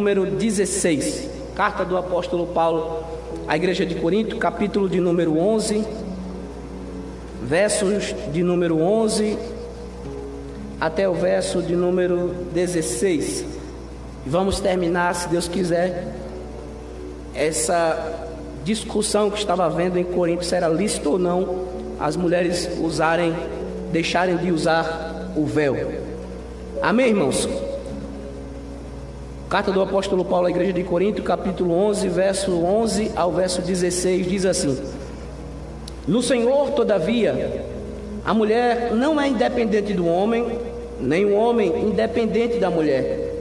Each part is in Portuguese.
Número 16, carta do apóstolo Paulo à igreja de Corinto, capítulo de número 11, versos de número 11 até o verso de número 16. E vamos terminar, se Deus quiser, essa discussão que estava havendo em Corinto, se era lícito ou não as mulheres deixarem de usar o véu. Amém, irmãos? Carta do apóstolo Paulo à igreja de Corinto, capítulo 11, verso 11 ao verso 16, diz assim: No Senhor, todavia, a mulher não é independente do homem, nem o homem independente da mulher.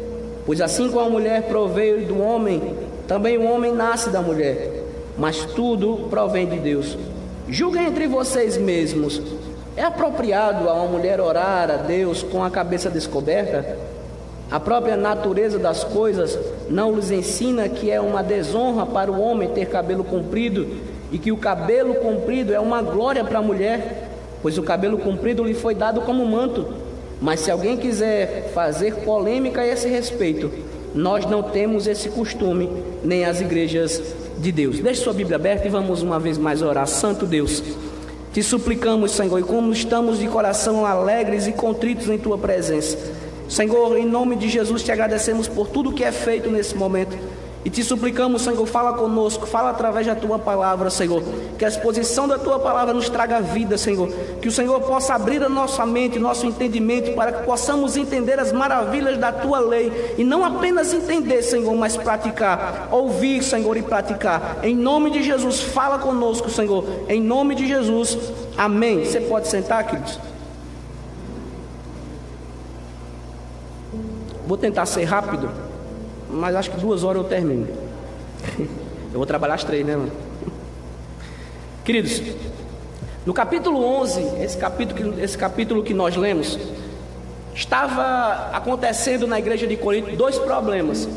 Pois assim como a mulher proveio do homem, também o homem nasce da mulher, mas tudo provém de Deus. Julguem entre vocês mesmos: é apropriado a uma mulher orar a Deus com a cabeça descoberta? A própria natureza das coisas não lhes ensina que é uma desonra para o homem ter cabelo comprido, e que o cabelo comprido é uma glória para a mulher, pois o cabelo comprido lhe foi dado como manto. Mas se alguém quiser fazer polêmica a esse respeito, nós não temos esse costume, nem as igrejas de Deus. Deixe sua Bíblia aberta e vamos uma vez mais orar. Santo Deus, te suplicamos, Senhor, e como estamos de coração alegres e contritos em tua presença, Senhor, em nome de Jesus te agradecemos por tudo que é feito nesse momento e te suplicamos, Senhor, fala conosco, fala através da tua palavra, Senhor, que a exposição da tua palavra nos traga vida, Senhor, que o Senhor possa abrir a nossa mente, nosso entendimento, para que possamos entender as maravilhas da tua lei e não apenas entender, Senhor, mas praticar, ouvir, Senhor, e praticar. Em nome de Jesus, fala conosco, Senhor, em nome de Jesus, amém. Você pode sentar, queridos? Vou tentar ser rápido, mas acho que 2 horas eu termino. Eu vou trabalhar às 3, né, mano? Queridos, no capítulo 11, esse capítulo que nós lemos, estava acontecendo na igreja de Corinto 2 problemas.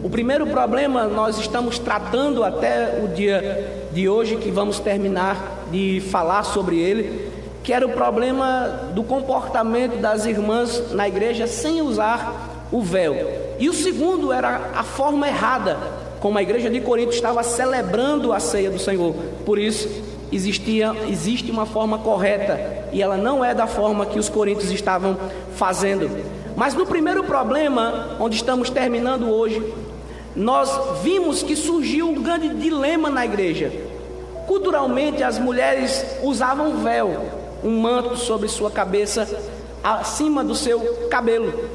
O primeiro problema nós estamos tratando até o dia de hoje, que vamos terminar de falar sobre ele, que era o problema do comportamento das irmãs na igreja sem usar o véu. E o segundo era a forma errada como a igreja de Corinto estava celebrando a ceia do Senhor. Por isso existe uma forma correta, e ela não é da forma que os coríntios estavam fazendo. Mas no primeiro problema, onde estamos terminando hoje, nós vimos que surgiu um grande dilema na igreja. Culturalmente as mulheres usavam véu, um manto sobre sua cabeça, acima do seu cabelo.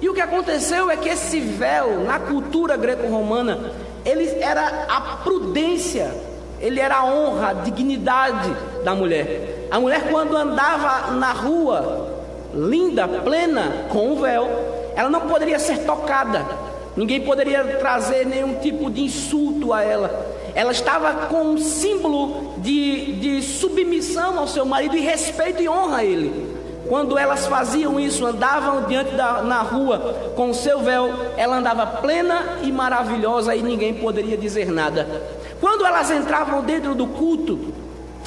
E o que aconteceu é que esse véu, na cultura greco-romana, ele era a prudência, ele era a honra, a dignidade da mulher. A mulher, quando andava na rua, linda, plena, com o véu, ela não poderia ser tocada, ninguém poderia trazer nenhum tipo de insulto a ela. Ela estava com um símbolo de submissão ao seu marido e respeito e honra a ele. Quando elas faziam isso, andavam na rua com o seu véu, ela andava plena e maravilhosa e ninguém poderia dizer nada. Quando elas entravam dentro do culto,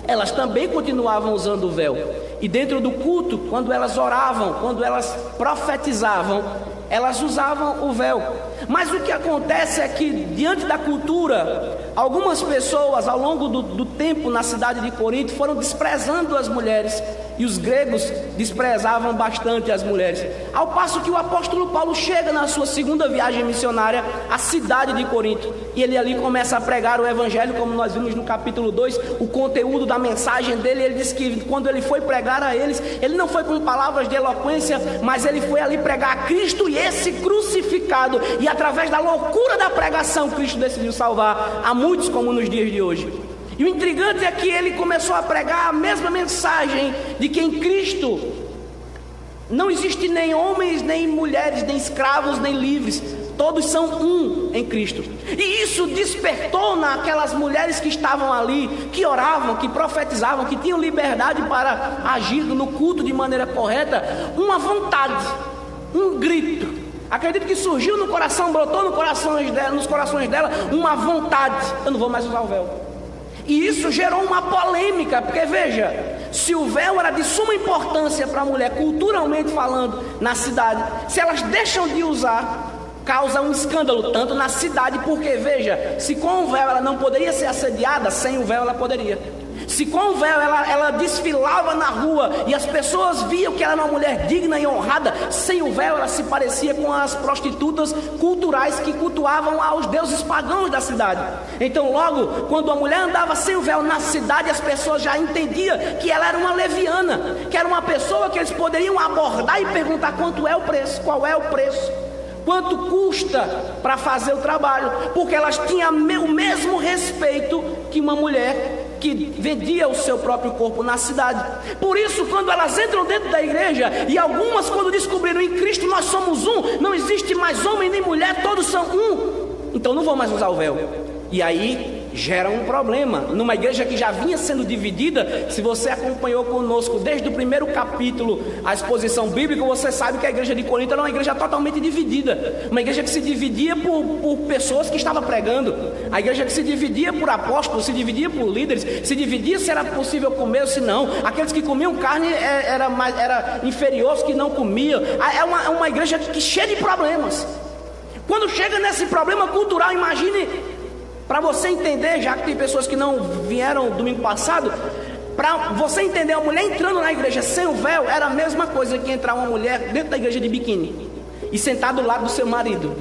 elas também continuavam usando o véu. E dentro do culto, quando elas oravam, quando elas profetizavam, elas usavam o véu. Mas o que acontece é que, diante da cultura, algumas pessoas ao longo do tempo na cidade de Corinto foram desprezando as mulheres, e os gregos desprezavam bastante as mulheres. Ao passo que o apóstolo Paulo chega na sua segunda viagem missionária à cidade de Corinto, e ele ali começa a pregar o evangelho, como nós vimos no capítulo 2, o conteúdo da mensagem dele. Ele diz que quando ele foi pregar a eles, ele não foi com palavras de eloquência, mas ele foi ali pregar a Cristo e esse crucificado, e através da loucura da pregação, Cristo decidiu salvar a muitos, como nos dias de hoje. E o intrigante é que ele começou a pregar a mesma mensagem, de que em Cristo não existe nem homens, nem mulheres, nem escravos, nem livres, todos são um em Cristo. E isso despertou naquelas mulheres que estavam ali, que oravam, que profetizavam, que tinham liberdade para agir no culto de maneira correta, uma vontade, um grito. Acredito que surgiu no coração, brotou nos corações dela uma vontade: eu não vou mais usar o véu. E isso gerou uma polêmica, porque veja, se o véu era de suma importância para a mulher, culturalmente falando, na cidade, se elas deixam de usar, causa um escândalo, tanto na cidade, porque veja, se com o véu ela não poderia ser assediada, sem o véu ela poderia. Se com o véu ela desfilava na rua e as pessoas viam que ela era uma mulher digna e honrada, sem o véu ela se parecia com as prostitutas culturais que cultuavam aos deuses pagãos da cidade. Então logo, quando a mulher andava sem o véu na cidade, as pessoas já entendiam que ela era uma leviana, que era uma pessoa que eles poderiam abordar e perguntar quanto é o preço, qual é o preço, quanto custa para fazer o trabalho, porque elas tinham o mesmo respeito que uma mulher que vendia o seu próprio corpo na cidade. Por isso, quando elas entram dentro da igreja, e algumas quando descobriram em Cristo nós somos um, não existe mais homem nem mulher, todos são um, então não vão mais usar o véu. E aí gera um problema numa igreja que já vinha sendo dividida. Se você acompanhou conosco desde o primeiro capítulo a exposição bíblica, você sabe que a igreja de Corinto era uma igreja totalmente dividida, uma igreja que se dividia por pessoas que estavam pregando, a igreja que se dividia por apóstolos, se dividia por líderes, se dividia se era possível comer ou se não. Aqueles que comiam carne era inferior aos que não comiam. É uma igreja que cheia de problemas. Quando chega nesse problema cultural, imagine, para você entender, já que tem pessoas que não vieram domingo passado, para você entender, a mulher entrando na igreja sem o véu era a mesma coisa que entrar uma mulher dentro da igreja de biquíni e sentar do lado do seu marido.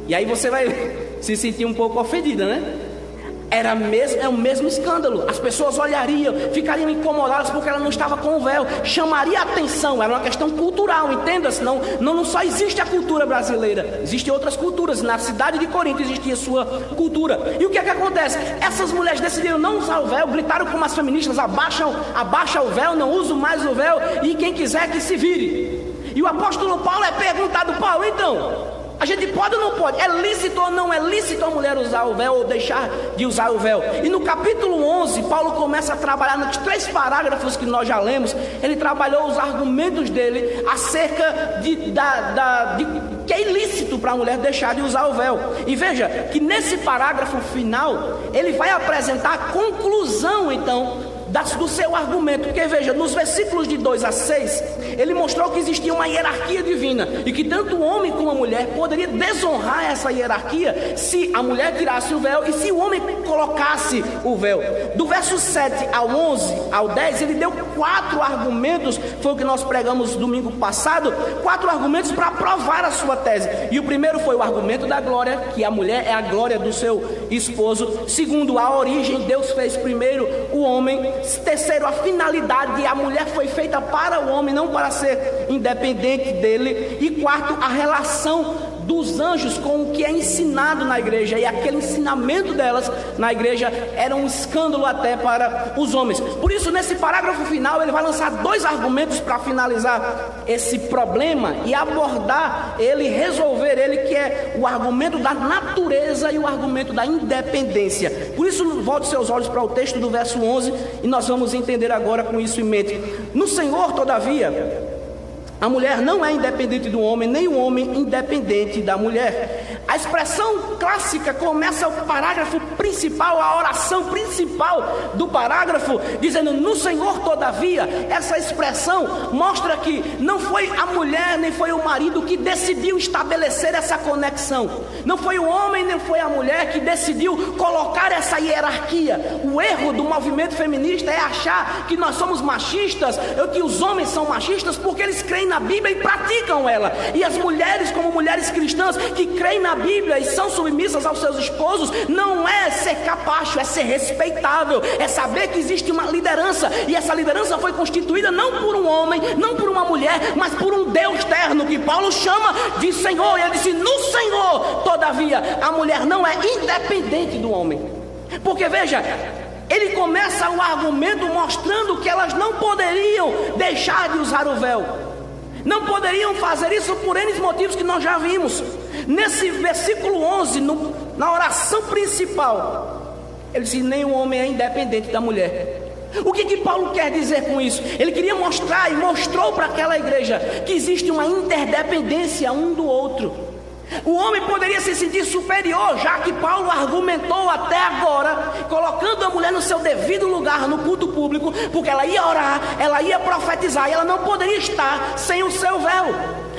E aí você vai se sentir um pouco ofendida, né? É o mesmo escândalo. As pessoas olhariam, ficariam incomodadas porque ela não estava com o véu, chamaria a atenção. Era uma questão cultural, entenda-se. Não só existe a cultura brasileira, existem outras culturas. Na cidade de Corinto existia sua cultura. E o que é que acontece? Essas mulheres decidiram não usar o véu, gritaram como as feministas: abaixa o véu, não uso mais o véu, e quem quiser que se vire. E o apóstolo Paulo é perguntado: Paulo, então, a gente pode ou não pode? É lícito ou não é lícito a mulher usar o véu ou deixar de usar o véu? E no capítulo 11, Paulo começa a trabalhar nos 3 parágrafos que nós já lemos. Ele trabalhou os argumentos dele acerca de que é ilícito para a mulher deixar de usar o véu. E veja que nesse parágrafo final, ele vai apresentar a conclusão, então, do seu argumento. Porque veja, nos versículos de 2 a 6, ele mostrou que existia uma hierarquia divina e que tanto o homem como a mulher poderia desonrar essa hierarquia se a mulher tirasse o véu e se o homem colocasse o véu. Do verso 7 ao 11 ao 10, ele deu 4 argumentos, foi o que nós pregamos domingo passado, 4 argumentos para provar a sua tese. E o primeiro foi o argumento da glória, que a mulher é a glória do seu esposo. Segundo, a origem, Deus fez primeiro o homem. Terceiro, a finalidade, a mulher foi feita para o homem, não para ser independente dele. E quarto, a relação dos anjos com o que é ensinado na igreja, e aquele ensinamento delas na igreja era um escândalo até para os homens. Por isso, nesse parágrafo final, ele vai lançar 2 argumentos para finalizar esse problema e abordar ele, resolver ele, que é o argumento da natureza e o argumento da independência. Por isso, volte seus olhos para o texto do verso 11 e nós vamos entender agora com isso em mente. No Senhor, todavia, a mulher não é independente do homem, nem o homem independente da mulher. A expressão clássica começa o parágrafo principal, a oração principal do parágrafo, dizendo: no Senhor, todavia. Essa expressão mostra que não foi a mulher nem foi o marido que decidiu estabelecer essa conexão. Não foi o homem nem foi a mulher que decidiu colocar essa hierarquia. O erro do movimento feminista é achar que nós somos machistas, ou que os homens são machistas porque eles creem na Bíblia e praticam ela. E as mulheres, como mulheres cristãs que creem na Bíblia e são submissas aos seus esposos, não é ser capacho, é ser respeitável, é saber que existe uma liderança, e essa liderança foi constituída não por um homem, não por uma mulher, mas por um Deus terno, que Paulo chama de Senhor. E ele disse: no Senhor, todavia, a mulher não é independente do homem. Porque veja, ele começa o argumento mostrando que elas não poderiam deixar de usar o véu, não poderiam fazer isso por N motivos que nós já vimos. Nesse versículo 11, na oração principal, ele diz: nem o homem é independente da mulher. O que Paulo quer dizer com isso? Ele queria mostrar, e mostrou para aquela igreja, que existe uma interdependência um do outro. O homem poderia se sentir superior, já que Paulo argumentou até agora, colocando a mulher no seu devido lugar no culto público, porque ela ia orar, ela ia profetizar, e ela não poderia estar sem o seu véu.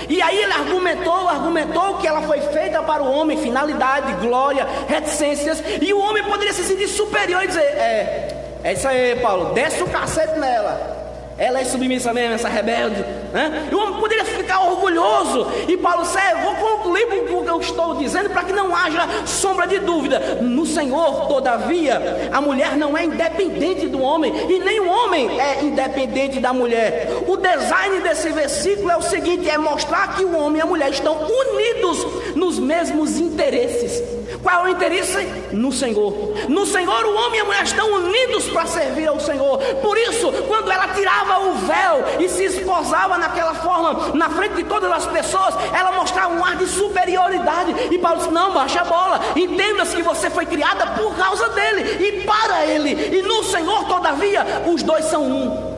E aí ele argumentou que ela foi feita para o homem, finalidade, glória, reticências, e o homem poderia se sentir superior e dizer: é isso aí, Paulo, desce o cacete nela. Ela é submissa mesmo, essa rebelde, né? E o homem poderia ficar orgulhoso. E Paulo disse: vou concluir o que eu estou dizendo, para que não haja sombra de dúvida. No Senhor, todavia, a mulher não é independente do homem, e nem o homem é independente da mulher. O design desse versículo é o seguinte: é mostrar que o homem e a mulher estão unidos nos mesmos interesses. Qual é o interesse? No Senhor. No Senhor, o homem e a mulher estão unidos para servir ao Senhor. Por isso, quando ela tirava o véu e se esposava naquela forma, na frente de todas as pessoas, ela mostrava um ar de superioridade. E Paulo disse: não, baixa a bola, entenda-se que você foi criada por causa dele e para ele. E no Senhor, todavia, os dois são um.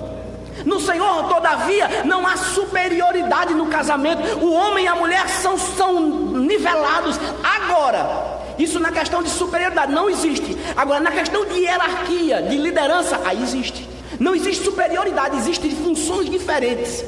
No Senhor, todavia, não há superioridade no casamento. O homem e a mulher são nivelados. Agora, isso na questão de superioridade não existe. Agora, na questão de hierarquia, de liderança, aí existe. Não existe superioridade, existem funções diferentes.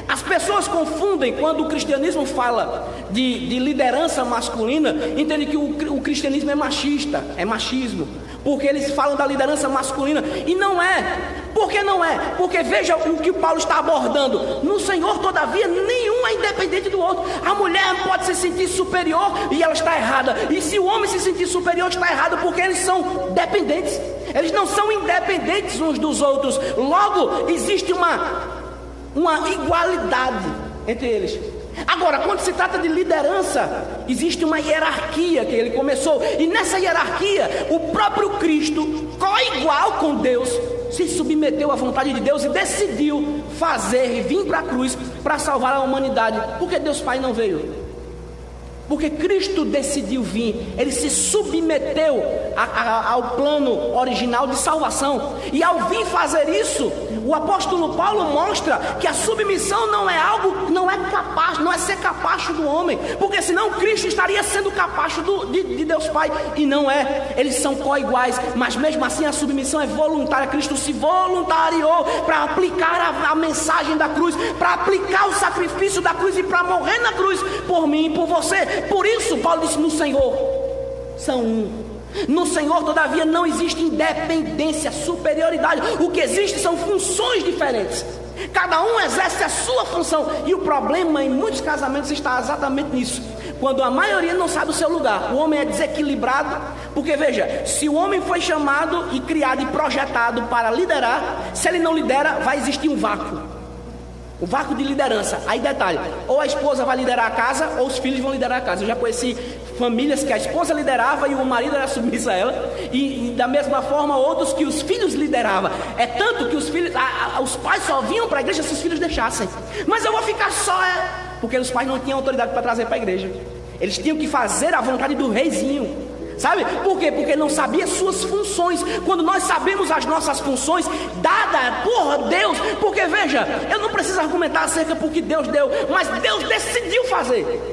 As pessoas confundem quando o cristianismo fala de liderança masculina, entendem que o cristianismo é machista, é machismo, porque eles falam da liderança masculina, e não é. Por que não é? Porque veja o que o Paulo está abordando. No Senhor, todavia, nenhum é independente do outro. A mulher pode se sentir superior e ela está errada. E se o homem se sentir superior, está errado, porque eles são dependentes. Eles não são independentes uns dos outros. Logo, existe uma igualdade entre eles. Agora, quando se trata de liderança, existe uma hierarquia que ele começou. E nessa hierarquia, o próprio Cristo, co-igual com Deus, se submeteu à vontade de Deus e decidiu fazer e vir para a cruz para salvar a humanidade. Por que Deus Pai não veio? Porque Cristo decidiu vir. Ele se submeteu ao plano original de salvação. E ao vir fazer isso, o apóstolo Paulo mostra que a submissão não é algo, não é ser capacho do homem, porque senão Cristo estaria sendo capacho de Deus Pai, e não é. Eles são co-iguais, mas mesmo assim a submissão é voluntária. Cristo se voluntariou para aplicar a mensagem da cruz, para aplicar o sacrifício da cruz e para morrer na cruz por mim e por você. Por isso Paulo disse: no Senhor são um. No Senhor, todavia, não existe independência, superioridade. O que existe são funções diferentes. Cada um exerce a sua função. E o problema em muitos casamentos está exatamente nisso. Quando a maioria não sabe o seu lugar, o homem é desequilibrado. Porque veja, se o homem foi chamado e criado e projetado para liderar, se ele não lidera, vai existir um vácuo. O vácuo de liderança. Aí detalhe: ou a esposa vai liderar a casa, ou os filhos vão liderar a casa. Eu já conheci famílias que a esposa liderava e o marido era submisso a ela, e da mesma forma outros que os filhos lideravam. É tanto que os filhos, os pais só vinham para a igreja se os filhos deixassem. Mas eu vou ficar só, porque os pais não tinham autoridade para trazer para a igreja. Eles tinham que fazer a vontade do reizinho. Sabe por quê? Porque não sabia suas funções. Quando nós sabemos as nossas funções dadas por Deus, porque veja, eu não preciso argumentar acerca porque Deus deu, mas Deus decidiu fazer.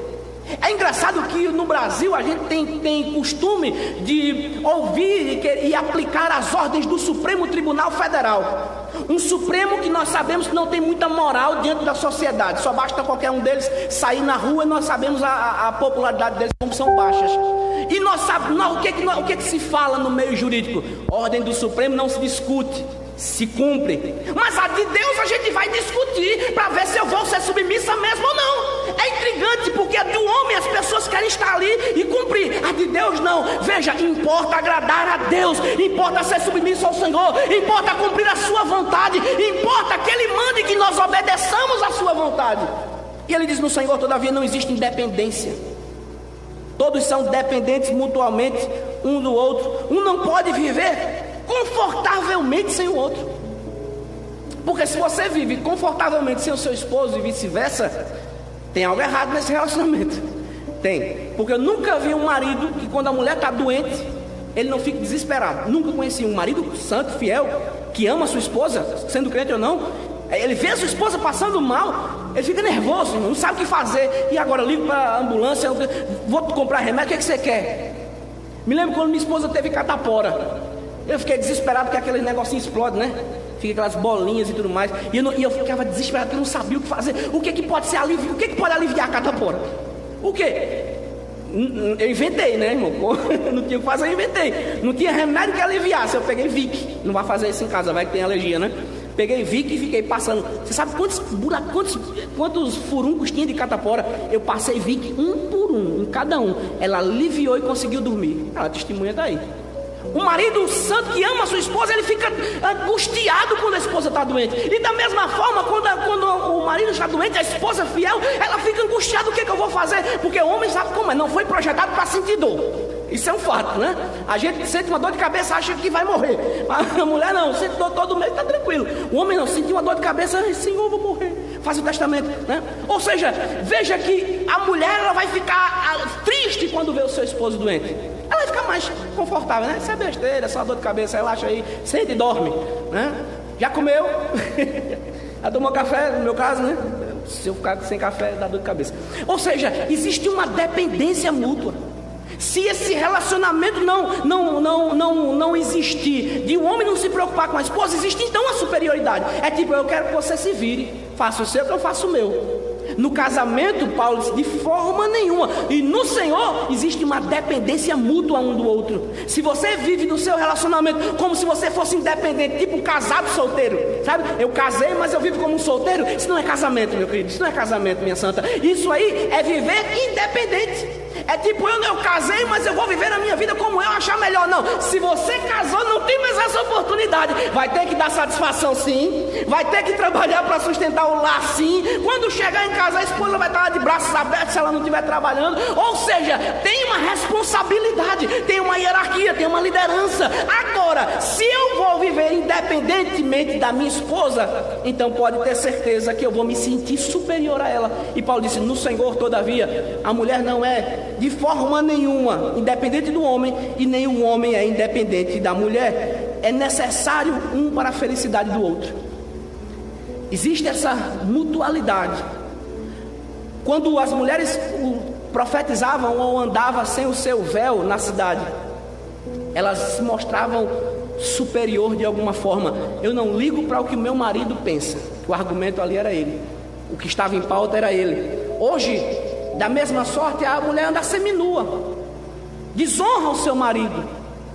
É engraçado que no Brasil a gente tem costume de ouvir e aplicar as ordens do Supremo Tribunal Federal. Um Supremo que nós sabemos que não tem muita moral diante da sociedade. Só basta qualquer um deles sair na rua e nós sabemos a popularidade deles como são baixas. E nós sabemos o que se fala no meio jurídico? Ordem do Supremo não se discute, se cumpre. Mas a de Deus a gente vai discutir para ver se eu vou ser submissa mesmo ou não. É intrigante, porque a do homem as pessoas querem estar ali e cumprir. A de Deus não. Veja, importa agradar a Deus, importa ser submisso ao Senhor, importa cumprir a sua vontade, importa que Ele mande que nós obedeçamos a sua vontade. E Ele diz: no Senhor, todavia, não existe independência. Todos são dependentes mutuamente um do outro. Um não pode viver confortavelmente sem o outro. Porque se você vive confortavelmente sem o seu esposo e vice-versa, tem algo errado nesse relacionamento. Tem. Porque eu nunca vi um marido que, quando a mulher está doente, ele não fica desesperado. Nunca conheci um marido santo, fiel, que ama a sua esposa, sendo crente ou não. Ele vê a sua esposa passando mal, ele fica nervoso, não sabe o que fazer. E agora eu ligo para a ambulância, vou comprar remédio, o que você quer? Me lembro quando minha esposa teve catapora. Eu fiquei desesperado porque aquele negocinho explode, né? fica aquelas bolinhas e tudo mais. E eu ficava desesperado, porque eu não sabia o que fazer. O que pode ser alívio? O que pode aliviar a catapora? O que? Eu inventei, né, irmão? Não tinha o que fazer, eu inventei. Não tinha remédio que aliviasse. Eu peguei Vic. Não vai fazer isso em casa, vai que tem alergia, né? Peguei Vic e fiquei passando. Você sabe quantos furuncos tinha de catapora? Eu passei Vic um por um, em cada um. Ela aliviou e conseguiu dormir. Ela testemunha daí. O marido santo que ama a sua esposa, ele fica angustiado quando a esposa está doente. E da mesma forma, quando o marido está doente, a esposa fiel, ela fica angustiada. O que eu vou fazer? Porque o homem sabe como é, não foi projetado para sentir dor. Isso é um fato, né? A gente sente uma dor de cabeça, acha que vai morrer. A mulher não, sente dor todo mês, está tranquilo. O homem não, sentiu uma dor de cabeça, Senhor, vou morrer. Faz o testamento, né? Ou seja, veja que a mulher, ela vai ficar triste quando vê o seu esposo doente. Ela vai ficar mais confortável, né? Isso é besteira, só dor de cabeça, relaxa aí, sente e dorme, né? Já comeu? Já tomou café, no meu caso, né? Se eu ficar sem café, dá dor de cabeça. Ou seja, existe uma dependência mútua. Se esse relacionamento não existir, de um homem não se preocupar com a esposa, existe então a superioridade. É tipo, eu quero que você se vire, faça o seu que eu faço o meu. No casamento, Paulo disse, de forma nenhuma. E no Senhor existe uma dependência mútua um do outro. Se você vive no seu relacionamento como se você fosse independente, tipo casado solteiro, sabe? Eu casei, mas eu vivo como um solteiro. Isso não é casamento, meu querido. Isso não é casamento, minha santa. Isso aí é viver independente. É tipo, eu casei, mas eu vou viver a minha vida como eu achar melhor. Não, se você casou, não tem mais essa oportunidade. Vai ter que dar satisfação sim, vai ter que trabalhar para sustentar o lar sim. Quando chegar em casa, a esposa vai estar lá de braços abertos se ela não estiver trabalhando. Ou seja, tem uma responsabilidade, tem uma hierarquia, tem uma liderança. Agora, se eu vou viver independentemente da minha esposa, então pode ter certeza que eu vou me sentir superior a ela. E Paulo disse, no Senhor, todavia, a mulher não é de forma nenhuma independente do homem, e nem o homem é independente da mulher. É necessário um para a felicidade do outro. Existe essa mutualidade. Quando as mulheres profetizavam ou andavam sem o seu véu na cidade, elas se mostravam superior de alguma forma. Eu não ligo para o que o meu marido pensa. O argumento ali era ele. O que estava em pauta era ele. Hoje, da mesma sorte, a mulher anda seminua, desonra o seu marido.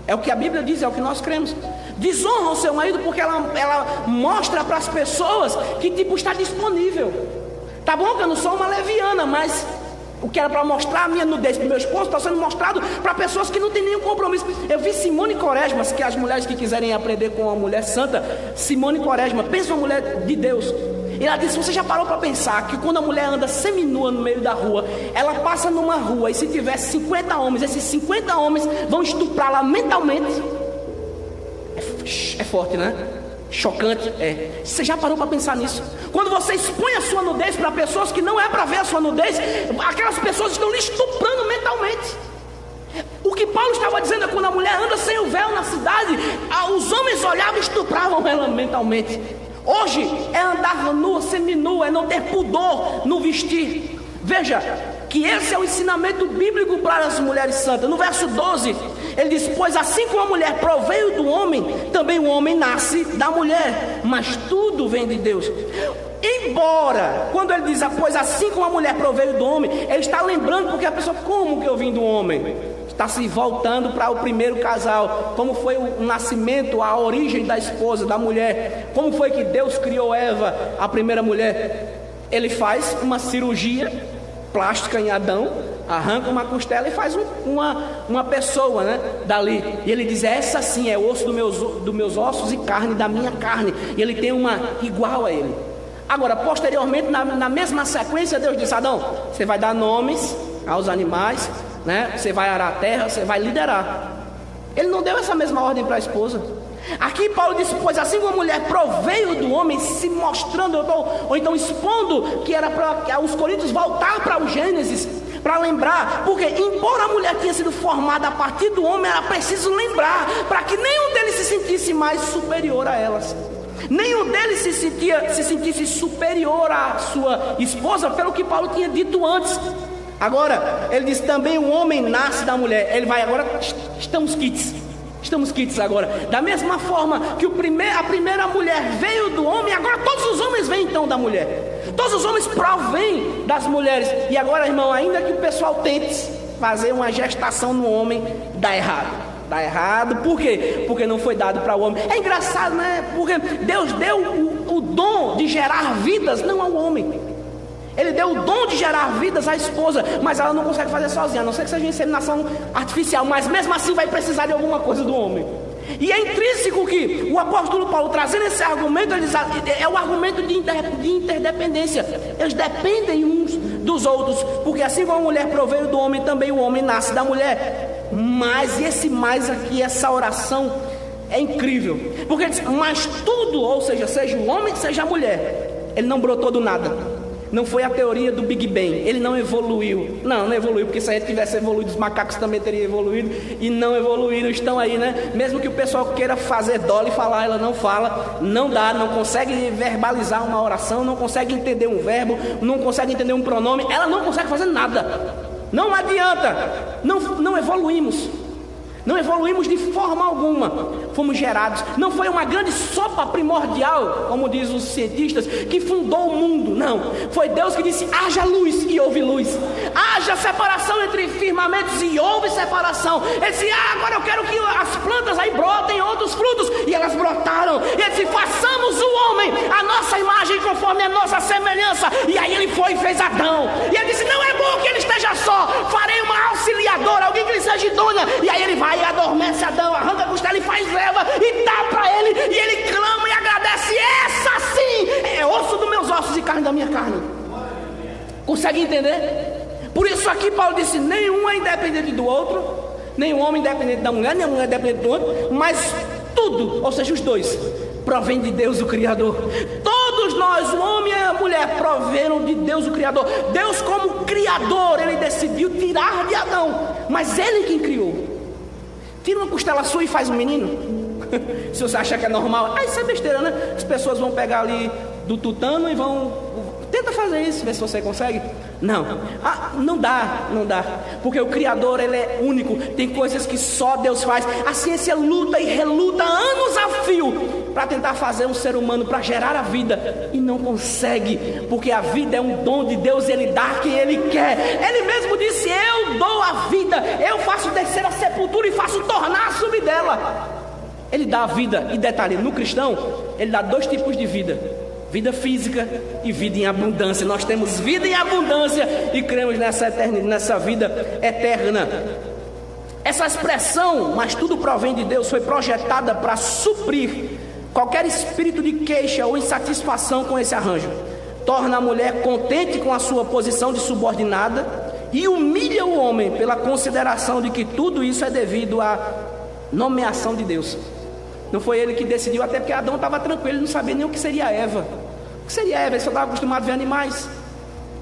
É o que a Bíblia diz, é o que nós cremos. Desonra o seu marido porque ela mostra para as pessoas que tipo está disponível. Tá bom que eu não sou uma leviana, mas o que era para mostrar a minha nudez para o meu esposo está sendo mostrado para pessoas que não têm nenhum compromisso. Eu vi Simone Quaresma, que as mulheres que quiserem aprender com uma mulher santa, Simone Quaresma, pensa uma mulher de Deus. E ela disse, você já parou para pensar que quando a mulher anda seminua no meio da rua, ela passa numa rua e se tivesse 50 homens, esses 50 homens vão estuprá-la mentalmente? É forte, né? Chocante, é. Você já parou para pensar nisso? Quando você expõe a sua nudez para pessoas que não é para ver a sua nudez, aquelas pessoas estão lhe estuprando mentalmente. O que Paulo estava dizendo é que quando a mulher anda sem o véu na cidade, os homens olhavam e estupravam ela mentalmente. Hoje é andar nua, seminua, é não ter pudor no vestir. Veja que esse é o ensinamento bíblico para as mulheres santas. No verso 12, ele diz, pois assim como a mulher proveio do homem, também o homem nasce da mulher, mas tudo vem de Deus. Embora, quando ele diz, pois assim como a mulher proveio do homem, ele está lembrando, porque a pessoa, como que eu vim do homem? Está se voltando para o primeiro casal. Como foi o nascimento, a origem da esposa, da mulher. Como foi que Deus criou Eva, a primeira mulher? Ele faz uma cirurgia plástica em Adão, arranca uma costela e faz uma pessoa, né, dali. E ele diz, essa sim é osso dos meus ossos e carne da minha carne. E ele tem uma igual a ele. Agora, posteriormente, na mesma sequência, Deus disse, Adão, você vai dar nomes aos animais, né? Você vai arar a terra, você vai liderar. Ele não deu essa mesma ordem para a esposa. Aqui Paulo disse, pois assim como a mulher proveio do homem, se mostrando, ou então expondo, que era para os coríntios voltar para o Gênesis, para lembrar, porque embora a mulher tenha sido formada a partir do homem, era preciso lembrar, para que nenhum deles se sentisse mais superior a elas. Nenhum deles se sentisse superior à sua esposa, pelo que Paulo tinha dito antes. Agora, ele diz também o homem nasce da mulher. Ele vai agora, estamos quites. Estamos quites agora. Da mesma forma que a primeira mulher veio do homem, agora todos os homens vêm então da mulher. Todos os homens provêm das mulheres. E agora, irmão, ainda que o pessoal tente fazer uma gestação no homem, dá errado. Dá errado, por quê? Porque não foi dado para o homem. É engraçado, né? Porque Deus deu o dom de gerar vidas, não ao homem. Ele deu o dom de gerar vidas à esposa, mas ela não consegue fazer sozinha, a não ser que seja inseminação artificial, mas mesmo assim vai precisar de alguma coisa do homem. E é intrínseco que o apóstolo Paulo, trazendo esse argumento, ele diz, é o argumento de interdependência. Eles dependem uns dos outros, porque assim como a mulher proveio do homem, também o homem nasce da mulher. Mas, e esse mais aqui, essa oração é incrível, porque ele diz, mas tudo, ou seja o homem, seja a mulher, ele não brotou do nada. Não foi a teoria do Big Bang. Ele não evoluiu. Não evoluiu, porque se a gente tivesse evoluído, os macacos também teriam evoluído. E não evoluíram, estão aí, né? Mesmo que o pessoal queira fazer dole e falar, ela não fala. Não dá, não consegue verbalizar uma oração, não consegue entender um verbo, não consegue entender um pronome. Ela não consegue fazer nada. Não adianta. Não evoluímos. Não evoluímos de forma alguma. Fomos gerados. Não foi uma grande sopa primordial, como dizem os cientistas, que fundou o mundo. Não. Foi Deus que disse, haja luz, e houve luz. Haja separação entre firmamentos, e houve separação. Ele disse, agora eu quero que as plantas aí brotem outros frutos. E elas brotaram. E ele disse, façamos o homem a nossa imagem conforme a nossa semelhança. E aí ele foi e fez Adão. E ele disse, não é bom que ele esteja só. Farei uma auxiliadora, alguém que lhe seja idônea. E aí ele vai e adormece Adão, arranca a costela e faz leva e dá para ele, e ele clama e agradece. Essa sim é osso dos meus ossos e carne da minha carne. Consegue entender? Por isso aqui Paulo disse, nenhum é independente do outro, nem o homem independente da mulher, nem a mulher independente do outro, mas tudo, ou seja, os dois, provém de Deus o Criador. Todos nós, o homem e a mulher, proveram de Deus o Criador. Deus, como Criador, ele decidiu tirar de Adão, mas ele quem criou. Tira uma costela sua e faz um menino. Se você achar que é normal, isso é besteira, né? As pessoas vão pegar ali do tutano e vão... Tenta fazer isso, ver se você consegue. Não, não dá. Porque o Criador, ele é único. Tem coisas que só Deus faz. A ciência luta e reluta anos a fio para tentar fazer um ser humano, para gerar a vida, e não consegue, porque a vida é um dom de Deus. Ele dá a quem Ele quer. Ele mesmo disse, eu dou a vida, eu faço descer a sepultura e faço tornar a subir dela. Ele dá a vida. E detalhe, no cristão, Ele dá dois tipos de vida: vida física e vida em abundância. Nós temos vida em abundância e cremos nessa vida eterna. Essa expressão, mas tudo provém de Deus, foi projetada para suprir qualquer espírito de queixa ou insatisfação com esse arranjo. Torna a mulher contente com a sua posição de subordinada e humilha o homem pela consideração de que tudo isso é devido à nomeação de Deus. Não foi ele que decidiu, até porque Adão estava tranquilo, ele não sabia nem o que seria Eva. O que seria Eva? Ele só estava acostumado a ver animais,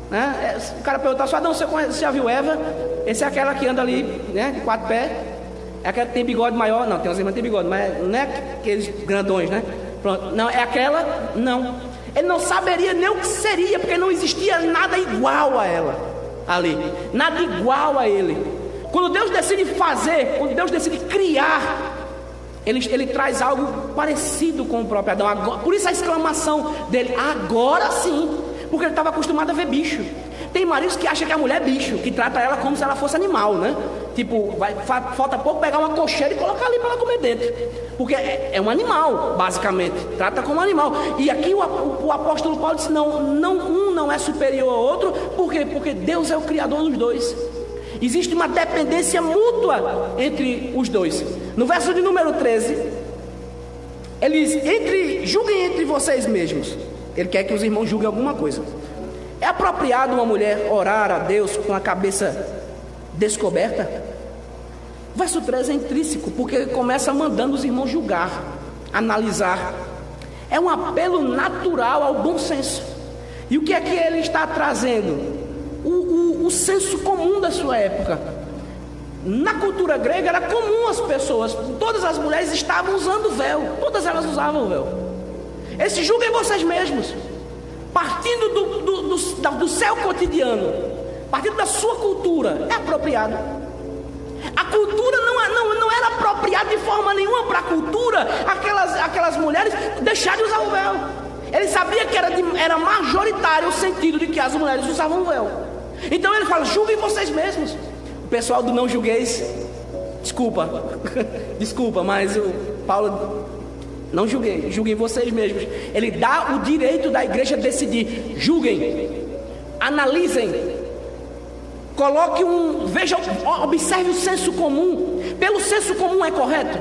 né? O cara perguntou assim, Adão, você já viu Eva? Essa é aquela que anda ali, né, de 4 pés. É aquela que tem bigode maior. Não, tem umas irmãs que tem bigode, mas não é aqueles grandões, né? Pronto, não, é aquela, não. Ele não saberia nem o que seria, porque não existia nada igual a ela ali, nada igual a ele. Quando Deus decide fazer, quando Deus decide criar, Ele traz algo parecido com o próprio Adão. Agora, por isso a exclamação dele, agora sim, porque ele estava acostumado a ver bicho. Tem maridos que acham que a mulher é bicho, que trata ela como se ela fosse animal, né? Tipo, falta pouco pegar uma cocheira e colocar ali para ela comer dentro, porque é um animal, basicamente, trata como animal. E aqui o apóstolo Paulo disse, um não é superior ao outro. Por quê? Porque Deus é o Criador dos dois. Existe uma dependência mútua entre os dois. No verso de número 13, ele diz, julguem entre vocês mesmos. Ele quer que os irmãos julguem alguma coisa. É apropriado uma mulher orar a Deus com a cabeça descoberta? O verso 13 é intrínseco, porque ele começa mandando os irmãos julgar, analisar. É um apelo natural ao bom senso. E o que é que ele está trazendo? O senso comum da sua época. Na cultura grega era comum as pessoas, todas as mulheres estavam usando véu, todas elas usavam véu. Esse julguem vocês mesmos, partindo do seu cotidiano, partindo da sua cultura, é apropriado. A cultura não era apropriada de forma forma nenhuma para a cultura aquelas mulheres deixarem de usar o véu. Ele sabia que era majoritário o sentido de que as mulheres usavam o véu. Então ele fala: julguem vocês mesmos. O pessoal do não julgueis, desculpa, mas o Paulo: não julguem vocês mesmos. Ele dá o direito da igreja decidir. Julguem, analisem, coloque observe o senso comum. Pelo senso comum é correto?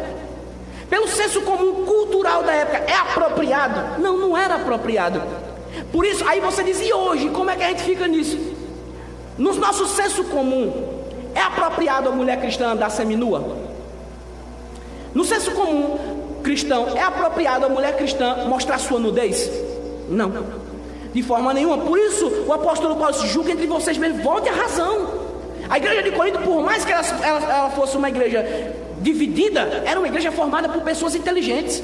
Pelo senso comum cultural da época, é apropriado? Não era apropriado. Por isso, aí você diz: e hoje, como é que a gente fica nisso? No nosso senso comum, é apropriado a mulher cristã andar seminua? No senso comum cristão, é apropriado a mulher cristã mostrar sua nudez? Não, de forma nenhuma. Por isso o apóstolo Paulo se julga entre vocês mesmos. Volte à razão. A igreja de Corinto, por mais que ela fosse uma igreja dividida, era uma igreja formada por pessoas inteligentes.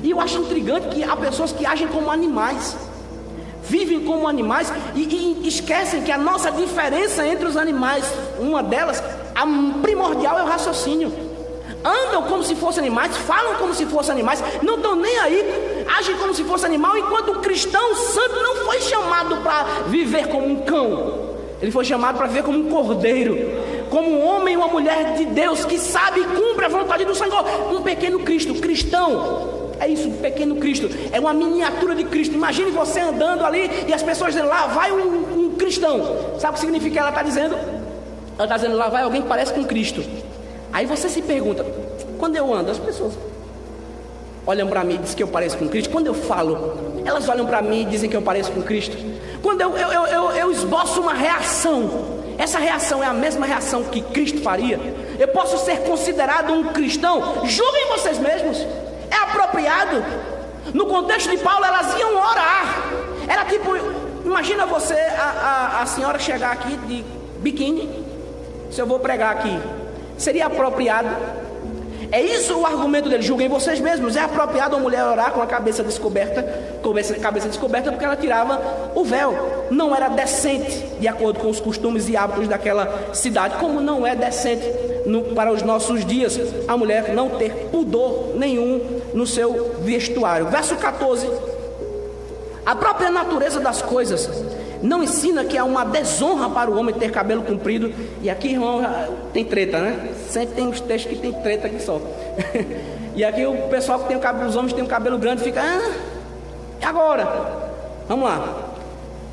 E eu acho intrigante que há pessoas que agem como animais, vivem como animais, e esquecem que a nossa diferença entre os animais, uma delas, a primordial, é o raciocínio. Andam como se fossem animais, falam como se fossem animais, não estão nem aí, agem como se fosse animal, enquanto o cristão santo não foi chamado para viver como um cão. Ele foi chamado para viver como um cordeiro, como um homem e uma mulher de Deus que sabe e cumpre a vontade do Senhor. Um pequeno Cristo, cristão, é isso, um pequeno Cristo, é uma miniatura de Cristo. Imagine você andando ali e as pessoas dizendo: lá vai um cristão. Sabe o que significa? Ela está dizendo, lá vai alguém que parece com Cristo. Aí você se pergunta: quando eu ando, as pessoas olham para mim e dizem que eu pareço com Cristo? Quando eu falo, elas olham para mim e dizem que eu pareço com Cristo? Quando eu esboço uma reação, essa reação é a mesma reação que Cristo faria? Eu posso ser considerado um cristão? Julguem vocês mesmos. É apropriado? No contexto de Paulo, elas iam orar. Era tipo, imagina você, a senhora chegar aqui de biquíni. Se eu vou pregar aqui, seria apropriado? É isso o argumento dele: julguem vocês mesmos. É apropriado a mulher orar com a cabeça descoberta porque ela tirava o véu. Não era decente de acordo com os costumes e hábitos daquela cidade, como não é decente para os nossos dias a mulher não ter pudor nenhum no seu vestuário. Verso 14: a própria natureza das coisas não ensina que é uma desonra para o homem ter cabelo comprido. E aqui, irmão, tem treta, né? Sempre tem uns textos que tem treta aqui só. E aqui o pessoal que tem o cabelo, os homens que tem o cabelo grande, fica: e agora? Vamos lá.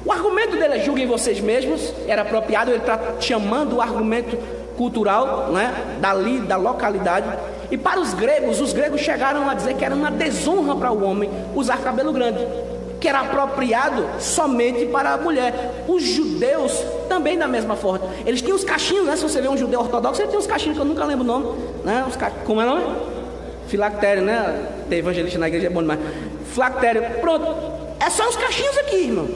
O argumento dele é: julguem vocês mesmos. Era apropriado, ele está chamando o argumento cultural, né? Dali, da localidade. E para os gregos chegaram a dizer que era uma desonra para o homem usar cabelo grande, que era apropriado somente para a mulher. Os judeus também da mesma forma. Eles tinham os cachinhos, né? Se você vê um judeu ortodoxo, ele tem uns cachinhos que eu nunca lembro o nome, né? Como é o nome? Filactério, né? Ter evangelista na igreja é bom demais. Filactério, pronto. É só uns cachinhos aqui, irmão.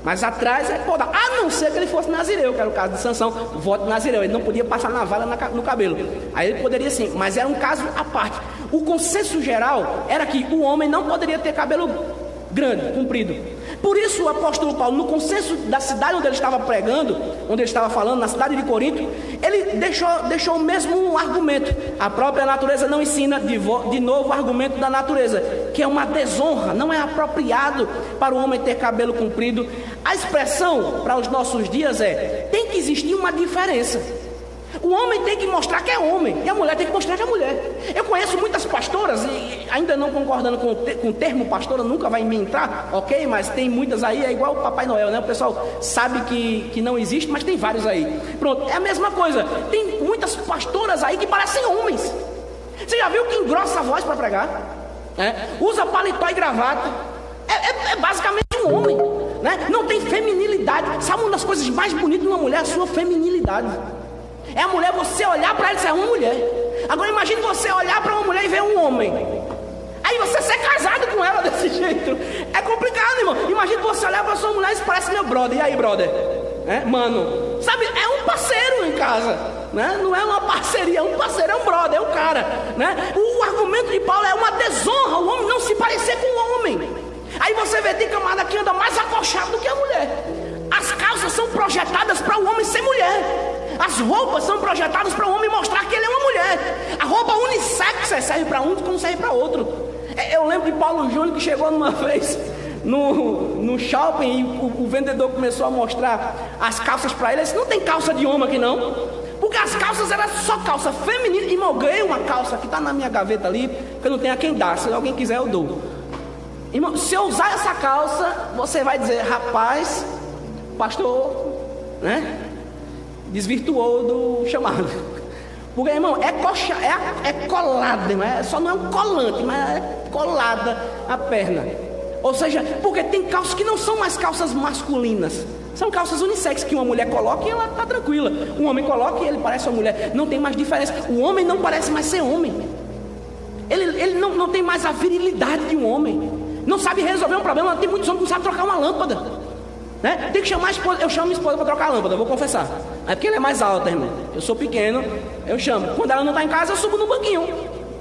Mas atrás é podar. A não ser que ele fosse nazireu, que era o caso de Sansão, voto nazireu. Ele não podia passar navalha no cabelo. Aí ele poderia sim, mas era um caso à parte. O consenso geral era que o homem não poderia ter cabelo grande, comprido. Por isso o apóstolo Paulo, no consenso da cidade onde ele estava pregando, onde ele estava falando, na cidade de Corinto, ele deixou o mesmo argumento. A própria natureza não ensina, de novo o argumento da natureza, que é uma desonra, não é apropriado para o homem ter cabelo comprido. A expressão para os nossos dias é: tem que existir uma diferença. O homem tem que mostrar que é homem, e a mulher tem que mostrar que é mulher. Eu conheço muitas pastoras, e ainda não concordando com o termo pastora, nunca vai me entrar, ok? Mas tem muitas aí, é igual o Papai Noel, né? O pessoal sabe que não existe, mas tem vários aí. Pronto, é a mesma coisa. Tem muitas pastoras aí que parecem homens. Você já viu que engrossa a voz para pregar? Usa paletó e gravata. É basicamente um homem, né? Não tem feminilidade. Sabe uma das coisas mais bonitas de uma mulher? A sua feminilidade. É a mulher, você olhar para ela e dizer: é uma mulher. Agora imagine você olhar para uma mulher e ver um homem. Aí você ser casado com ela desse jeito. É complicado, irmão. Imagine você olhar para sua mulher e dizer: parece meu brother. E aí, brother? Mano, sabe, é um parceiro em casa, né? Não é uma parceria, é um parceiro, é um brother, é um cara, né? O argumento de Paulo é uma desonra, o homem não se parecer com o homem. Aí você vê, tem camarada que anda mais acochado do que a mulher. As calças são projetadas para o homem ser mulher. As roupas são projetadas para o homem mostrar que ele é uma mulher. A roupa unissex sexo serve para um como serve para outro. Eu lembro de Paulo Júnior, que chegou numa vez no shopping, e o vendedor começou a mostrar as calças para ele. Ele disse: não tem calça de homem aqui não, porque as calças eram só calça feminina. E eu ganhei uma calça que está na minha gaveta ali, que eu não tenho a quem dar. Se alguém quiser, eu dou. Irmão, se eu usar essa calça, você vai dizer: rapaz, pastor, né, desvirtuou do chamado. Porque, irmão, é colada, irmão, só não é um colante, mas é colada a perna. Ou seja, porque tem calças que não são mais calças masculinas, são calças unissex, que uma mulher coloca e ela está tranquila. Um homem coloca e ele parece uma mulher. Não tem mais diferença. O homem não parece mais ser homem. Ele não tem mais a virilidade de um homem. Não sabe resolver um problema. Tem muitos homens que não sabem trocar uma lâmpada, né? Tem que chamar a esposa. Eu chamo minha esposa para trocar a lâmpada, vou confessar. É porque ela é mais alta, irmão. Eu sou pequeno, eu chamo. Quando ela não está em casa, eu subo no banquinho,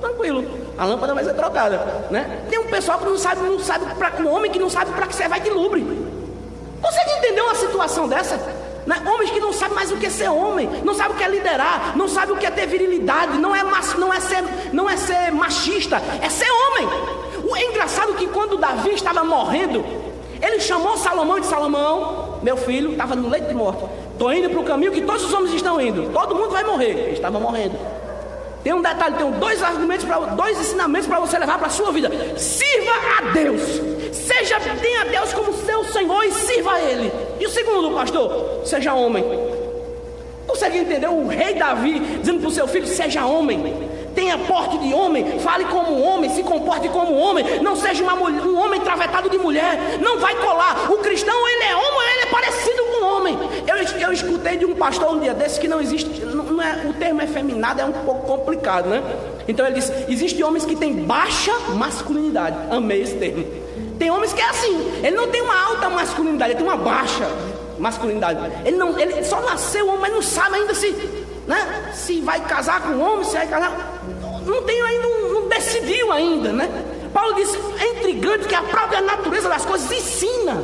tranquilo. A lâmpada vai ser trocada, né? Tem um pessoal que não sabe um homem que não sabe para que você vai de lubre. Você entendeu uma situação dessa? Né? Homens que não sabem mais o que é ser homem, não sabem o que é liderar, não sabem o que é ter virilidade, não é ser machista, é ser homem. É engraçado que quando Davi estava morrendo, ele chamou Salomão e disse: Salomão, meu filho estava no leito de morte, estou indo para o caminho que todos os homens estão indo, todo mundo vai morrer. Ele estava morrendo. Tem um detalhe, tem dois ensinamentos para você levar para a sua vida. Sirva a Deus, tenha Deus como seu Senhor e sirva a Ele. E o segundo, pastor, seja homem. Consegue entender o rei Davi dizendo para o seu filho: seja homem, tenha porte de homem, fale como homem, se comporte como homem, não seja um homem travetado de mulher, não vai colar. O cristão, ele é homem, ele é parecido com homem. Eu escutei de um pastor um dia desse que não existe, o termo efeminado é um pouco complicado, né? Então ele disse: existem homens que têm baixa masculinidade. Amei esse termo. Tem homens que é assim, ele não tem uma alta masculinidade, ele tem uma baixa masculinidade. Ele só nasceu homem, mas não sabe ainda se vai casar com um homem, se vai casar. Não tem ainda, não decidiu ainda, né? Paulo disse: é intrigante que a própria natureza das coisas ensina.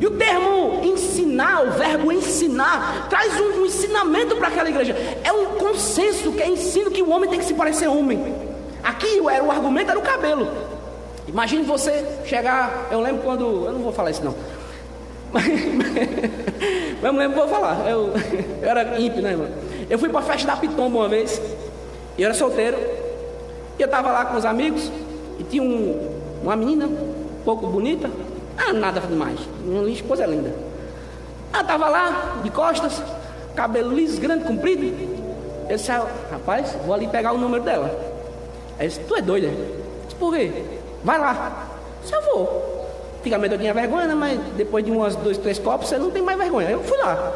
E o termo ensinar, o verbo ensinar, traz um ensinamento para aquela igreja. É um consenso, que é ensino que o homem tem que se parecer homem. Aqui o argumento era o cabelo. Imagine você chegar, eu lembro quando, eu não vou falar isso não, mas eu me lembro, vou falar, eu era ímpio, né, irmão? Eu fui para a festa da Pitomba uma vez, e eu era solteiro, e eu estava lá com os amigos, e tinha uma menina, um pouco bonita, nada demais, minha esposa é linda. Ela estava lá, de costas, cabelo liso, grande, comprido. Eu disse: rapaz, vou ali pegar o número dela. Aí eu disse: tu é doida? Eu disse: por quê? Vai lá. Eu disse: eu vou. Antigamente eu tinha vergonha, né? Mas depois de umas 2, 3 copos, você não tem mais vergonha. Eu fui lá.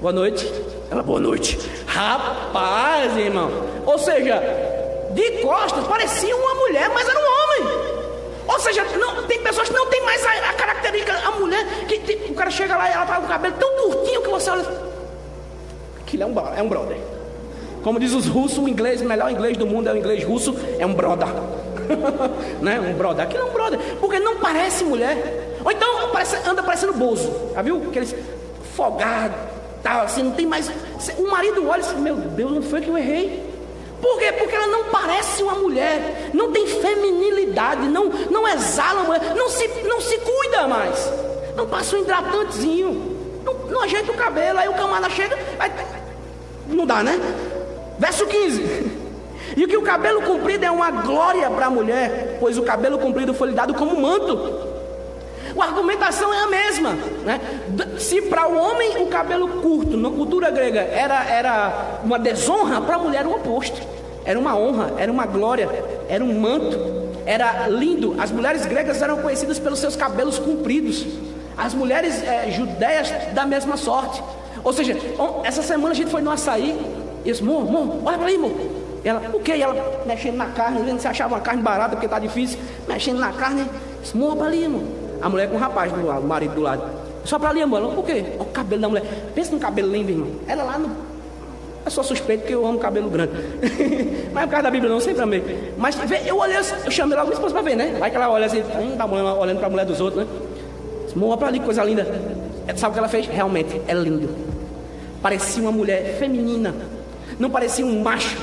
Boa noite. Ela: boa noite. Rapaz, irmão. Ou seja, de costas parecia uma mulher, mas era um homem. Ou seja, tem pessoas que não tem mais a característica. A mulher, o cara chega lá e ela tá com o cabelo tão curtinho que você olha: aquilo é um brother. Como diz os russos, o inglês, o melhor inglês do mundo é o inglês russo, é um brother. Né? Um brother, aquilo é um brother, porque não parece mulher. Ou então anda parecendo Bozo, já viu? Aqueles folgados, tal, assim, não tem mais. O marido olha e diz: meu Deus, não foi que eu errei? Por quê? Porque ela não parece uma mulher, não tem feminilidade, não exala uma mulher, não se cuida mais, não passa um hidratantezinho, não ajeita o cabelo. Aí o camarada chega, não dá, né? Verso 15. E que o cabelo comprido é uma glória para a mulher, pois o cabelo comprido foi lhe dado como manto. A argumentação é a mesma, né? Se para o homem o cabelo curto, na cultura grega, era uma desonra, para a mulher era o oposto. Era uma honra, era uma glória, era um manto, era lindo. As mulheres gregas eram conhecidas pelos seus cabelos compridos. As mulheres judeias da mesma sorte. Ou seja, essa semana a gente foi no açaí, e eu disse: amor, olha para aí, amor. Ela: o quê? E ela mexendo na carne, vendo se achava uma carne barata, porque está difícil, mexendo na carne. Disse: amor, para ali, amor. A mulher com o rapaz do lado, o marido do lado: só para ali, amor. Ela: por quê? Olha o cabelo da mulher. Pensa num cabelo lindo, irmão. Ela lá no... Eu sou suspeito porque eu amo cabelo grande. Mas por causa da Bíblia não, sempre amei. Mas eu olhei, eu chamei logo minha esposa para ver, né? Vai que ela olha assim, tá olhando para a mulher dos outros, né? Disse: amor, olha para ali, coisa linda. Sabe o que ela fez? Realmente, é lindo. Parecia uma mulher feminina, não parecia um macho,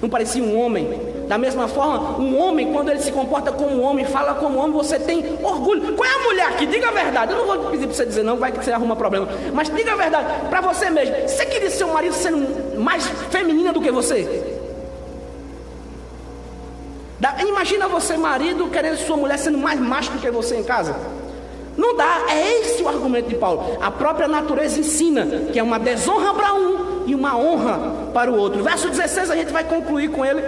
não parecia um homem. Da mesma forma, um homem, quando ele se comporta como um homem, fala como um homem, você tem orgulho. Qual é a mulher aqui? Diga a verdade. Eu não vou pedir para você dizer não, vai que você arruma problema. Mas diga a verdade para você mesmo. Você queria seu marido sendo mais feminina do que você? Imagina você, marido, querendo sua mulher sendo mais macho do que você em casa. Não dá, é esse o argumento de Paulo. A própria natureza ensina que é uma desonra para um e uma honra para o outro. Verso 16 a gente vai concluir com ele.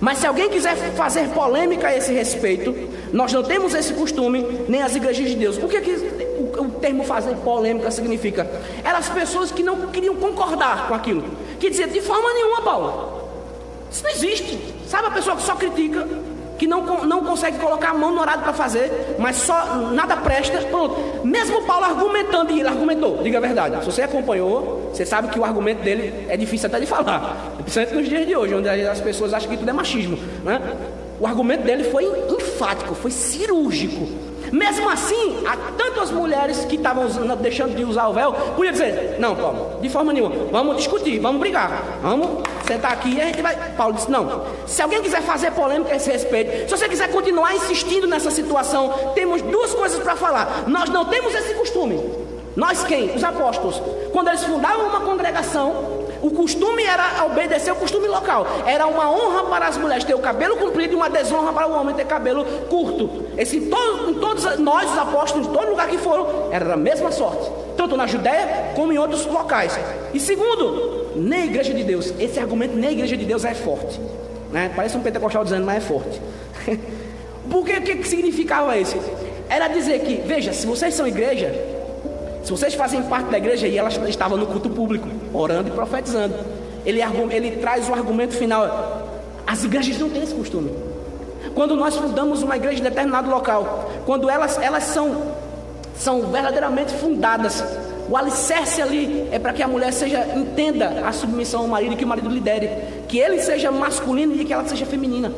Mas se alguém quiser fazer polêmica a esse respeito, nós não temos esse costume, nem as igrejas de Deus. O que o termo fazer polêmica significa? Eram as pessoas que não queriam concordar com aquilo, que diziam, de forma nenhuma, Paulo, isso não existe. Sabe a pessoa que só critica, que não consegue colocar a mão no horário para fazer, mas só nada presta, pronto. Mesmo Paulo argumentando, e ele argumentou, diga a verdade, se você acompanhou, você sabe que o argumento dele é difícil até de falar, principalmente nos dias de hoje, onde as pessoas acham que tudo é machismo, né? O argumento dele foi enfático, foi cirúrgico. Mesmo assim, há tantas mulheres que estavam deixando de usar o véu, podia dizer, não, Paulo, de forma nenhuma, vamos discutir, vamos brigar, vamos sentar aqui e a gente vai. Paulo disse, não, se alguém quiser fazer polêmica a esse respeito, se você quiser continuar insistindo nessa situação, temos duas coisas para falar. Nós não temos esse costume. Nós quem? Os apóstolos. Quando eles fundavam uma congregação, o costume era obedecer ao costume local. Era uma honra para as mulheres ter o cabelo comprido e uma desonra para o homem ter cabelo curto. Em todos nós, os apóstolos, de todo lugar que foram, era da mesma sorte. Tanto na Judéia como em outros locais. E segundo, nem a igreja de Deus. Esse argumento nem a igreja de Deus é forte, né? Parece um pentecostal dizendo, mas é forte. Porque o que significava isso? Era dizer que, veja, se vocês são igreja, se vocês fazem parte da igreja, e elas estavam no culto público, orando e profetizando, ele traz o argumento final. As igrejas não têm esse costume. Quando nós fundamos uma igreja em determinado local, quando elas são verdadeiramente fundadas, o alicerce ali é para que a mulher entenda a submissão ao marido, e que o marido lidere, que ele seja masculino e que ela seja feminina,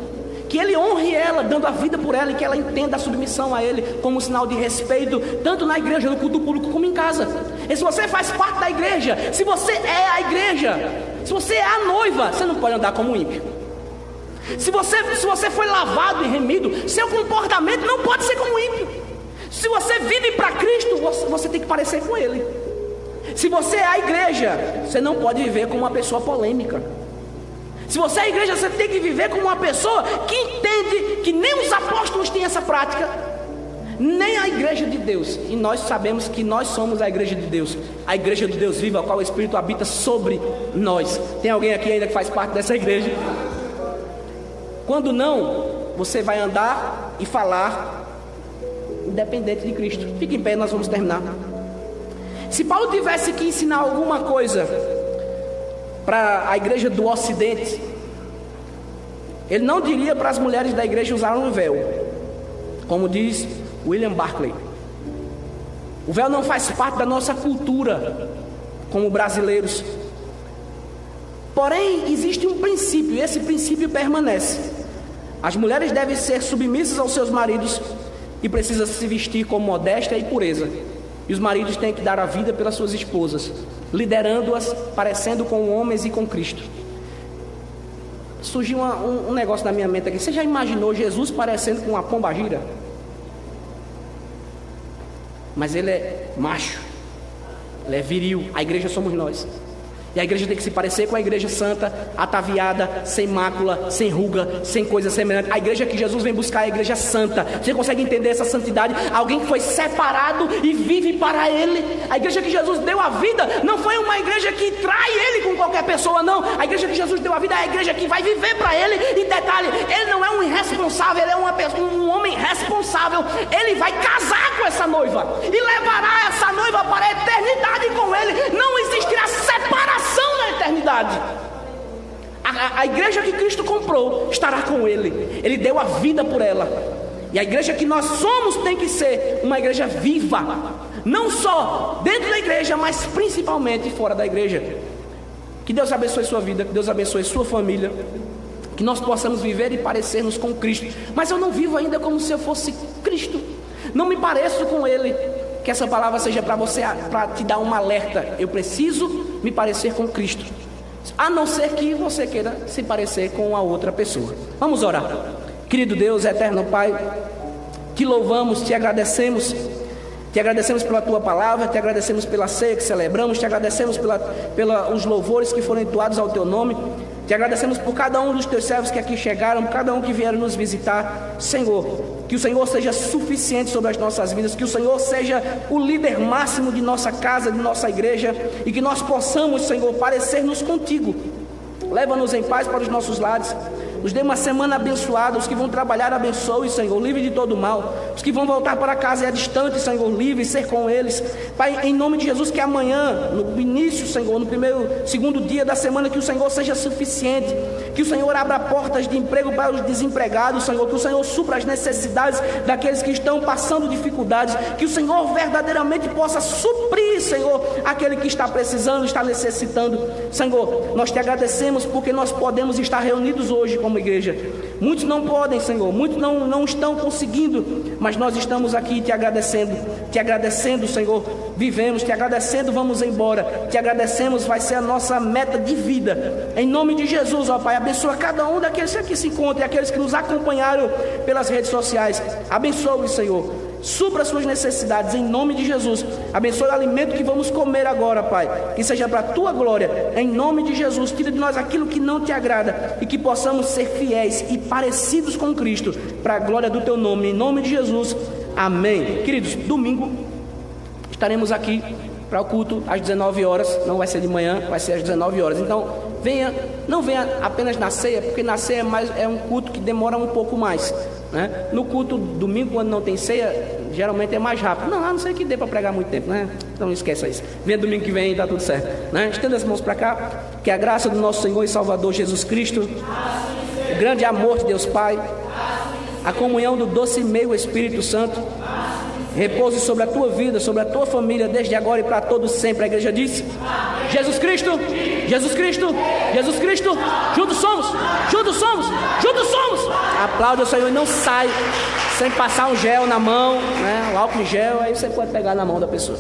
que ele honre ela, dando a vida por ela, e que ela entenda a submissão a ele como um sinal de respeito, tanto na igreja, no culto público, como em casa. E se você faz parte da igreja, se você é a igreja, se você é a noiva, você não pode andar como ímpio. Se você foi lavado e remido, seu comportamento não pode ser como ímpio. Se você vive para Cristo, você tem que parecer com Ele. Se você é a igreja, você não pode viver como uma pessoa polêmica. Se você é a igreja, você tem que viver como uma pessoa que entende que nem os apóstolos têm essa prática, nem a igreja de Deus. E nós sabemos que nós somos a igreja de Deus, a igreja de Deus viva, a qual o Espírito habita sobre nós. Tem alguém aqui ainda que faz parte dessa igreja? Quando não, você vai andar e falar independente de Cristo. Fique em pé, nós vamos terminar. Se Paulo tivesse que ensinar alguma coisa para a igreja do Ocidente, ele não diria para as mulheres da igreja usarem o véu, como diz William Barclay. O véu não faz parte da nossa cultura como brasileiros. Porém, existe um princípio, e esse princípio permanece. As mulheres devem ser submissas aos seus maridos e precisam se vestir com modéstia e pureza. E os maridos têm que dar a vida pelas suas esposas, liderando-as, parecendo com homens e com Cristo. Surgiu um negócio na minha mente aqui. Você já imaginou Jesus parecendo com uma pombagira? Mas ele é macho, ele é viril. A igreja somos nós. E a igreja tem que se parecer com a igreja santa, ataviada, sem mácula, sem ruga, sem coisa semelhante. A igreja que Jesus vem buscar é a igreja santa. Você consegue entender essa santidade? Alguém que foi separado e vive para Ele. A igreja que Jesus deu a vida não foi uma igreja que trai Ele com qualquer pessoa, não. A igreja que Jesus deu a vida é a igreja que vai viver para Ele. E detalhe, Ele não é um irresponsável, Ele é um homem responsável. Ele vai casar com essa noiva e levará essa noiva para a eternidade com Ele. Não existirá separação na eternidade. A igreja que Cristo comprou estará com Ele. Ele deu a vida por ela. E a igreja que nós somos tem que ser uma igreja viva, não só dentro da igreja, mas principalmente fora da igreja. Que Deus abençoe sua vida, que Deus abençoe sua família, que nós possamos viver e parecermos com Cristo. Mas eu não vivo ainda como se eu fosse Cristo, não me pareço com Ele. Que essa palavra seja para você, para te dar um alerta. Eu preciso me parecer com Cristo. a não ser que você queira se parecer com a outra pessoa. Vamos orar. Querido Deus, eterno Pai, te louvamos, te agradecemos pela tua palavra, te agradecemos pela ceia que celebramos, te agradecemos pelos louvores que foram entoados ao teu nome, te agradecemos por cada um dos teus servos que aqui chegaram, por cada um que vieram nos visitar. Senhor, que o Senhor seja suficiente sobre as nossas vidas, que o Senhor seja o líder máximo de nossa casa, de nossa igreja, e que nós possamos, Senhor, parecer-nos contigo. Leva-nos em paz para os nossos lares. Nos dê uma semana abençoada. Os que vão trabalhar, abençoe, Senhor, livre de todo mal. Os que vão voltar para casa distante, Senhor, livre, ser com eles. Pai, em nome de Jesus, que amanhã, no início, Senhor, no segundo dia da semana, que o Senhor seja suficiente. Que o Senhor abra portas de emprego para os desempregados, Senhor. Que o Senhor supra as necessidades daqueles que estão passando dificuldades. Que o Senhor verdadeiramente possa suprir, Senhor, aquele que está precisando, está necessitando. Senhor, nós te agradecemos porque nós podemos estar reunidos hoje como igreja. Muitos não podem, Senhor, muitos não estão conseguindo, mas nós estamos aqui te agradecendo, Senhor, vivemos, te agradecendo, vamos embora, te agradecemos, vai ser a nossa meta de vida, em nome de Jesus, ó Pai. Abençoa cada um daqueles que aqui se encontram e aqueles que nos acompanharam pelas redes sociais, abençoe, Senhor, supra suas necessidades, em nome de Jesus. Abençoe o alimento que vamos comer agora, Pai, que seja para a tua glória, em nome de Jesus. Tira de nós aquilo que não te agrada e que possamos ser fiéis e parecidos com Cristo, para a glória do teu nome, em nome de Jesus, amém. Queridos, domingo estaremos aqui para o culto às 19 horas, não vai ser de manhã, vai ser às 19 horas, então não venha apenas na ceia, porque na ceia é um culto que demora um pouco mais, né? No culto domingo, quando não tem ceia, geralmente é mais rápido. Não sei que dê para pregar muito tempo, né? Então não esqueça isso. Venha domingo que vem e está tudo certo, né? Estenda as mãos para cá. Que a graça do nosso Senhor e Salvador Jesus Cristo, o grande amor de Deus Pai, a comunhão do doce e meio Espírito Santo, repouse sobre a tua vida, sobre a tua família, desde agora e para todos sempre. A igreja diz: Jesus Cristo, Jesus Cristo, Jesus Cristo, juntos somos, juntos somos, juntos somos. Aplaude o Senhor e não sai sem passar um gel na mão, né? O álcool em gel, aí você pode pegar na mão da pessoa.